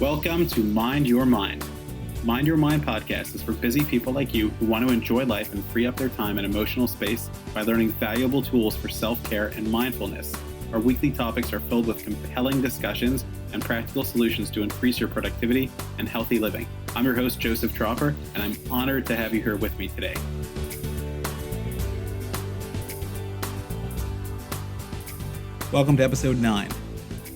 Welcome to Mind Your Mind. Mind Your Mind podcast is for busy people like you who want to enjoy life and free up their time and emotional space by learning valuable tools for self-care and mindfulness. Our weekly topics are filled with compelling discussions and practical solutions to increase your productivity and healthy living. I'm your host, Joseph Tropper, and I'm honored to have you here with me today. Welcome to episode 9.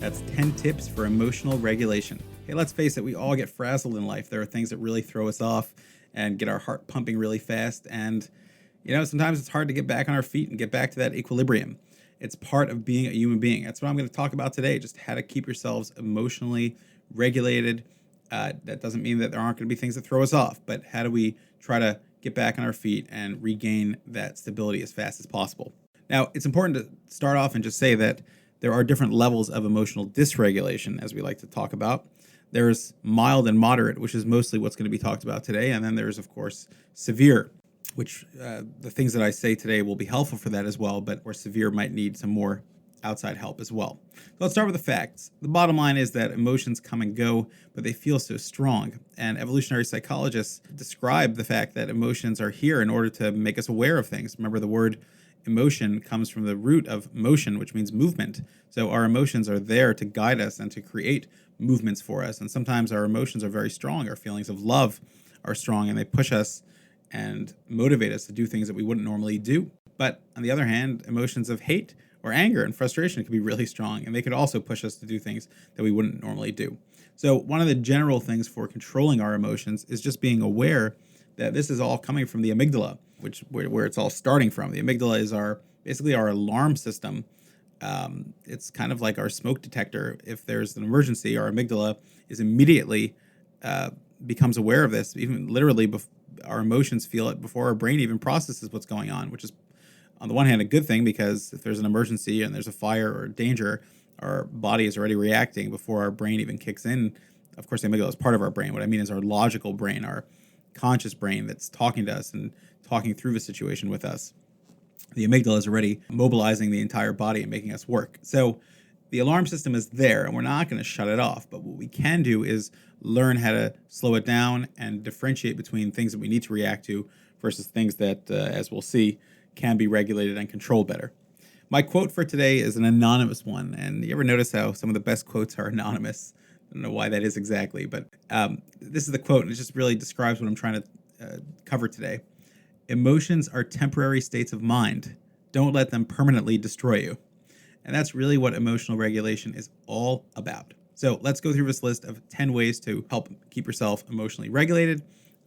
That's 10 tips for emotional regulation. Hey, let's face it, we all get frazzled in life. There are things that really throw us off and get our heart pumping really fast. And, sometimes it's hard to get back on our feet and get back to that equilibrium. It's part of being a human being. That's what I'm going to talk about today, just how to keep yourselves emotionally regulated. That doesn't mean that there aren't going to be things that throw us off, but how do we try to get back on our feet and regain that stability as fast as possible? Now, it's important to start off and just say that there are different levels of emotional dysregulation, as we like to talk about. There's mild and moderate, which is mostly what's going to be talked about today. And then there's, of course, severe, which the things that I say today will be helpful for that as well, but where severe might need some more outside help as well. So let's start with the facts. The bottom line is that emotions come and go, but they feel so strong. And evolutionary psychologists describe the fact that emotions are here in order to make us aware of things. Remember, the word emotion comes from the root of motion, which means movement. So our emotions are there to guide us and to create movements for us. And sometimes our emotions are very strong. Our feelings of love are strong, and they push us and motivate us to do things that we wouldn't normally do. But on the other hand, emotions of hate or anger and frustration can be really strong, and they could also push us to do things that we wouldn't normally do. So one of the general things for controlling our emotions is just being aware that this is all coming from the amygdala, where it's all starting from. The amygdala is basically our alarm system. It's kind of like our smoke detector. If there's an emergency, our amygdala is immediately becomes aware of this. Even literally, our emotions feel it before our brain even processes what's going on, which is, on the one hand, a good thing, because if there's an emergency and there's a fire or danger, our body is already reacting before our brain even kicks in. Of course, the amygdala is part of our brain. What I mean is our logical brain, our conscious brain that's talking to us and talking through the situation with us. The amygdala is already mobilizing the entire body and making us work. So the alarm system is there, and we're not going to shut it off. But what we can do is learn how to slow it down and differentiate between things that we need to react to versus things that, as we'll see, can be regulated and controlled better. My quote for today is an anonymous one. And you ever notice how some of the best quotes are anonymous? I don't know why that is exactly, but this is the quote, and it just really describes what I'm trying to cover today. Emotions are temporary states of mind. Don't let them permanently destroy you. And that's really what emotional regulation is all about. So let's go through this list of 10 ways to help keep yourself emotionally regulated.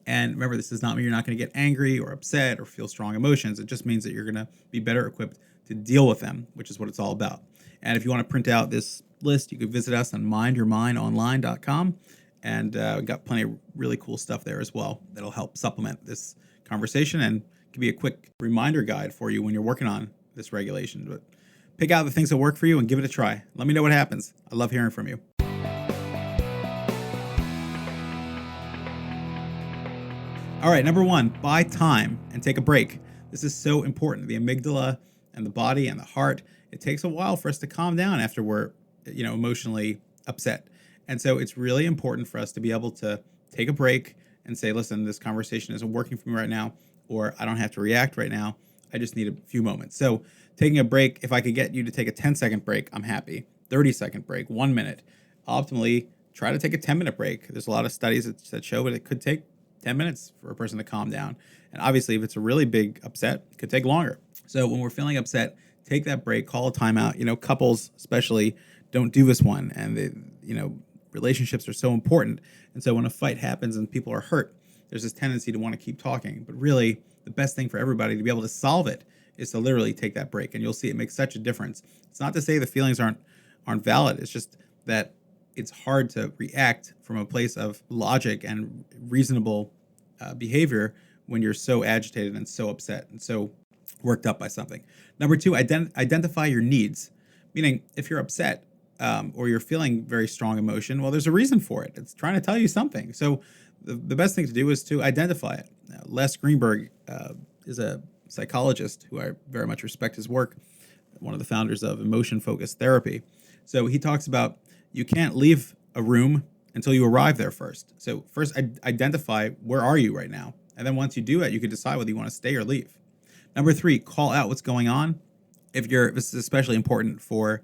And remember, this does not mean you're not going to get angry or upset or feel strong emotions. It just means that you're going to be better equipped to deal with them, which is what it's all about. And if you want to print out this list, you can visit us on mindyourmindonline.com. And we've got plenty of really cool stuff there as well that'll help supplement this conversation and can be a quick reminder guide for you when you're working on this regulation. But pick out the things that work for you and give it a try. Let me know what happens. I love hearing from you. All right, number 1, buy time and take a break. This is so important. The amygdala and the body and the heart, it takes a while for us to calm down after we're, emotionally upset. And so it's really important for us to be able to take a break and say, listen, this conversation isn't working for me right now, or I don't have to react right now. I just need a few moments. So taking a break, if I could get you to take a 10-second break, I'm happy. 30-second break, 1 minute. Optimally, try to take a 10-minute break. There's a lot of studies that show that it could take 10 minutes for a person to calm down. And obviously, if it's a really big upset, it could take longer. So when we're feeling upset, take that break, call a timeout. Couples especially don't do this one. And, relationships are so important. And so when a fight happens and people are hurt, there's this tendency to want to keep talking. But really, the best thing for everybody to be able to solve it is to literally take that break. And you'll see it makes such a difference. It's not to say the feelings aren't valid. It's just that it's hard to react from a place of logic and reasonable behavior when you're so agitated and so upset and so worked up by something. Number 2, identify your needs. Meaning, if you're upset or you're feeling very strong emotion, well, there's a reason for it. It's trying to tell you something. So the best thing to do is to identify it. Les Greenberg is a psychologist who I very much respect his work, one of the founders of emotion-focused therapy. So he talks about you can't leave a room until you arrive there first. So first, identify where are you right now, and then once you do it, you can decide whether you want to stay or leave. Number 3, call out what's going on. This is especially important for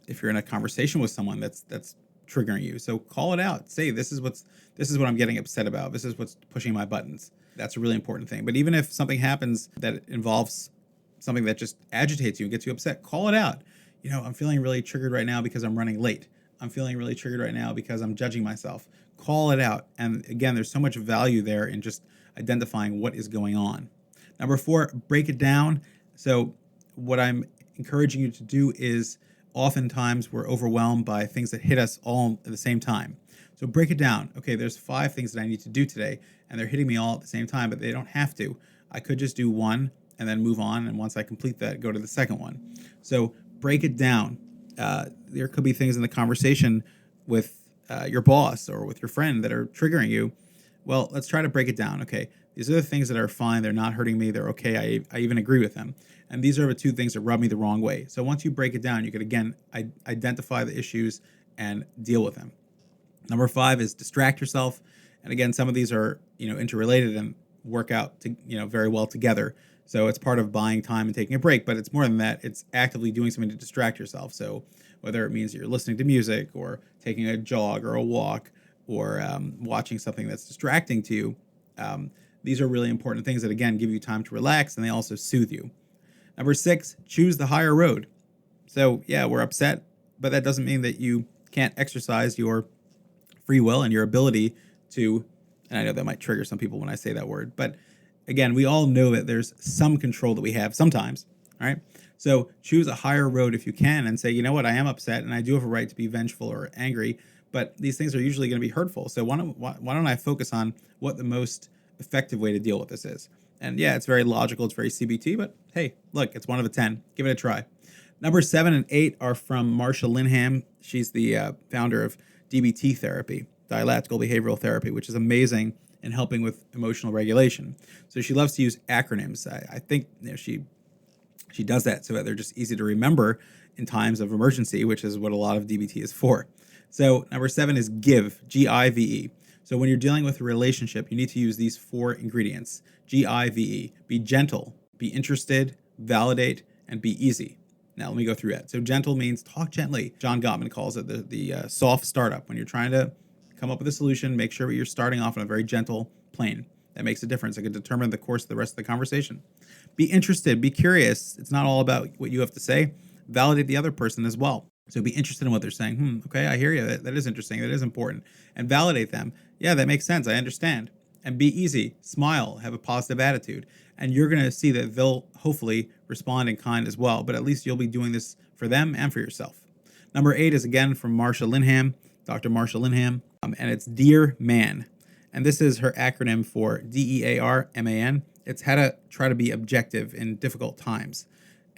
if you're in a conversation with someone that's triggering you. So call it out. Say this is what I'm getting upset about. This is what's pushing my buttons. That's a really important thing. But even if something happens that involves something that just agitates you and gets you upset, call it out. I'm feeling really triggered right now because I'm running late. I'm feeling really triggered right now because I'm judging myself. Call it out. And again, there's so much value there in just identifying what is going on. Number 4, break it down. So what I'm encouraging you to do is oftentimes we're overwhelmed by things that hit us all at the same time. So break it down. Okay, there's 5 things that I need to do today, and they're hitting me all at the same time, but they don't have to. I could just do one and then move on, and once I complete that, go to the second one. So break it down. There could be things in the conversation with your boss or with your friend that are triggering you. Well, let's try to break it down. Okay, these are the things that are fine. They're not hurting me. They're okay. I even agree with them. And these are the 2 things that rub me the wrong way. So once you break it down, you can, again, identify the issues and deal with them. Number 5 is distract yourself. And again, some of these are, interrelated and work out very well together. So it's part of buying time and taking a break, but it's more than that. It's actively doing something to distract yourself. So whether it means you're listening to music or taking a jog or a walk or watching something that's distracting to you, these are really important things that, again, give you time to relax, and they also soothe you. Number 6, choose the higher road. So yeah, we're upset, but that doesn't mean that you can't exercise your free will and your ability to, and I know that might trigger some people when I say that word, but again, we all know that there's some control that we have sometimes, all right? So choose a higher road if you can and say, you know what, I am upset and I do have a right to be vengeful or angry, but these things are usually going to be hurtful. So why don't I focus on what the most effective way to deal with this is? And yeah, it's very logical, it's very CBT, but hey, look, it's 1 of the 10. Give it a try. Number 7 and 8 are from Marsha Linham. She's the founder of DBT therapy, dialectical behavioral therapy, which is amazing in helping with emotional regulation. So she loves to use acronyms. I think she does that so that they're just easy to remember in times of emergency, which is what a lot of DBT is for. So number 7 is give, Give. So when you're dealing with a relationship, you need to use these 4 ingredients, Give. Be gentle, be interested, validate, and be easy. Now, let me go through that. So gentle means talk gently. John Gottman calls it the soft startup. When you're trying to come up with a solution, make sure that you're starting off on a very gentle plane. That makes a difference. It can determine the course of the rest of the conversation. Be interested. Be curious. It's not all about what you have to say. Validate the other person as well. So be interested in what they're saying. Okay, I hear you. That is interesting. That is important. And validate them. Yeah, that makes sense. I understand. And be easy. Smile. Have a positive attitude. And you're going to see that they'll hopefully respond in kind as well. But at least you'll be doing this for them and for yourself. Number 8 is again from Marsha Linham, Dr. Marsha Linham. And it's Dear Man. And this is her acronym for DEARMAN. It's how to try to be objective in difficult times.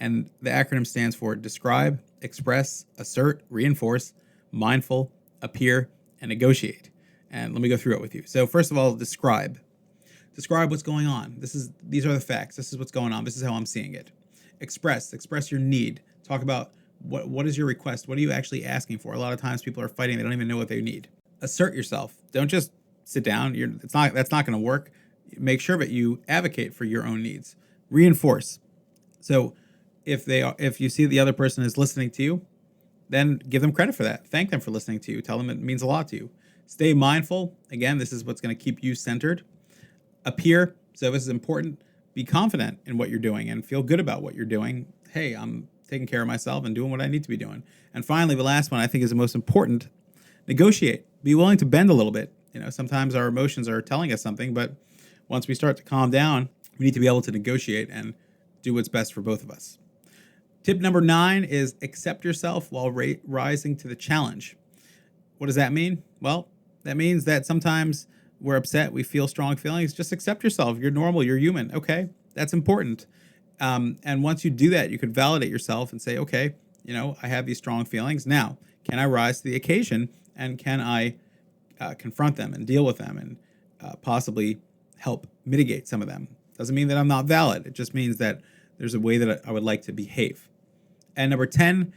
And the acronym stands for describe, express, assert, reinforce, mindful, appear, and negotiate. And let me go through it with you. So first of all, describe. Describe what's going on. These are the facts. This is what's going on. This is how I'm seeing it. Express your need. Talk about what is your request? What are you actually asking for? A lot of times people are fighting. They don't even know what they need. Assert yourself. Don't just sit down. That's not going to work. Make sure that you advocate for your own needs. Reinforce. So if you see the other person is listening to you, then give them credit for that. Thank them for listening to you. Tell them it means a lot to you. Stay mindful. Again, this is what's going to keep you centered. Appear. So this is important. Be confident in what you're doing and feel good about what you're doing. Hey, I'm taking care of myself and doing what I need to be doing. And finally, the last one I think is the most important. Negotiate. Be willing to bend a little bit. Sometimes our emotions are telling us something, but once we start to calm down, we need to be able to negotiate and do what's best for both of us. Tip number 9 is accept yourself while rising to the challenge. What does that mean? Well, that means that sometimes we're upset, we feel strong feelings. Just accept yourself. You're normal, you're human. Okay, that's important. And once you do that, you can validate yourself and say, okay, I have these strong feelings. Now, can I rise to the occasion and can I confront them and deal with them and possibly help mitigate some of them? Doesn't mean that I'm not valid. It just means that there's a way that I would like to behave. And number 10,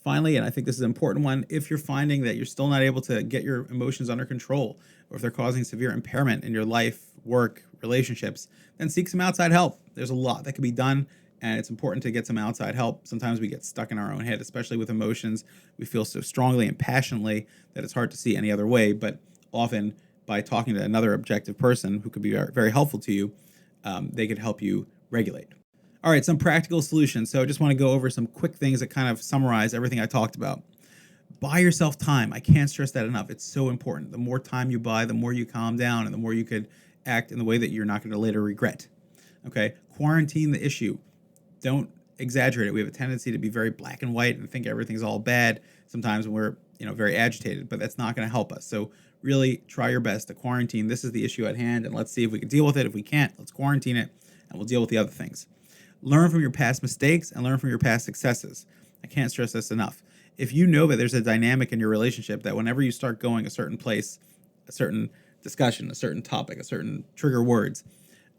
Finally, and I think this is an important one, if you're finding that you're still not able to get your emotions under control, or if they're causing severe impairment in your life, work, relationships, then seek some outside help. There's a lot that can be done, and it's important to get some outside help. Sometimes we get stuck in our own head, especially with emotions. We feel so strongly and passionately that it's hard to see any other way, but often by talking to another objective person who could be very helpful to you, they could help you regulate. All right, some practical solutions. So I just want to go over some quick things that kind of summarize everything I talked about. Buy yourself time. I can't stress that enough. It's so important. The more time you buy, the more you calm down, and the more you could act in the way that you're not going to later regret. Okay, quarantine the issue. Don't exaggerate it. We have a tendency to be very black and white and think everything's all bad sometimes when we're very agitated, but that's not going to help us. So really try your best to quarantine. This is the issue at hand, and let's see if we can deal with it. If we can't, let's quarantine it, and we'll deal with the other things. Learn from your past mistakes and learn from your past successes. I can't stress this enough. If you know that there's a dynamic in your relationship that whenever you start going a certain place, a certain discussion, a certain topic, a certain trigger words,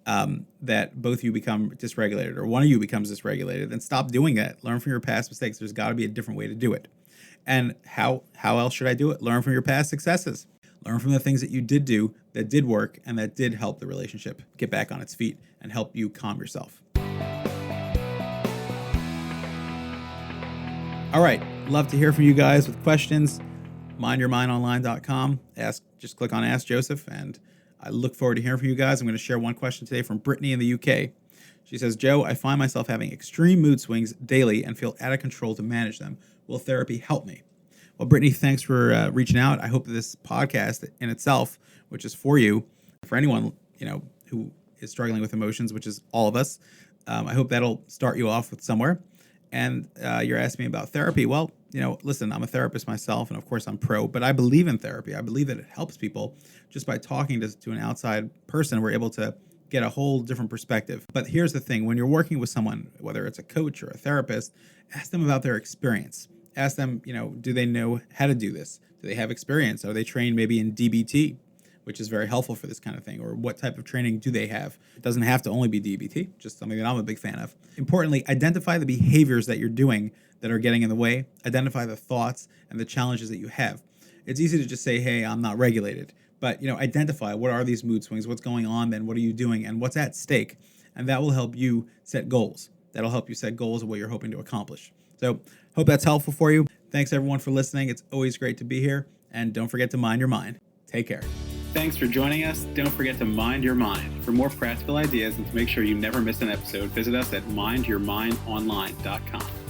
that both of you become dysregulated or one of you becomes dysregulated, then stop doing that. Learn from your past mistakes. There's got to be a different way to do it. And how else should I do it? Learn from your past successes. Learn from the things that you did do that did work and that did help the relationship get back on its feet and help you calm yourself. All right. Love to hear from you guys with questions. mindyourmindonline.com. Just click on Ask Joseph, and I look forward to hearing from you guys. I'm going to share one question today from Brittany in the UK. She says, Joe, I find myself having extreme mood swings daily and feel out of control to manage them. Will therapy help me? Well, Brittany, thanks for reaching out. I hope that this podcast in itself, which is for you, for anyone who is struggling with emotions, which is all of us, I hope that'll start you off with somewhere. And you're asking me about therapy. Well, listen, I'm a therapist myself, and of course I'm pro, but I believe in therapy. I believe that it helps people just by talking to an outside person. We're able to get a whole different perspective. But here's the thing. When you're working with someone, whether it's a coach or a therapist, ask them about their experience. Ask them, do they know how to do this? Do they have experience? Are they trained maybe in DBT, which is very helpful for this kind of thing? Or what type of training do they have? It doesn't have to only be DBT, just something that I'm a big fan of. Importantly, identify the behaviors that you're doing that are getting in the way. Identify the thoughts and the challenges that you have. It's easy to just say, hey, I'm not regulated. But, identify what are these mood swings, what's going on then, what are you doing, and what's at stake. And that will help you set goals. That'll help you set goals of what you're hoping to accomplish. So hope that's helpful for you. Thanks, everyone, for listening. It's always great to be here. And don't forget to mind your mind. Take care. Thanks for joining us. Don't forget to mind your mind. For more practical ideas and to make sure you never miss an episode, visit us at mindyourmindonline.com.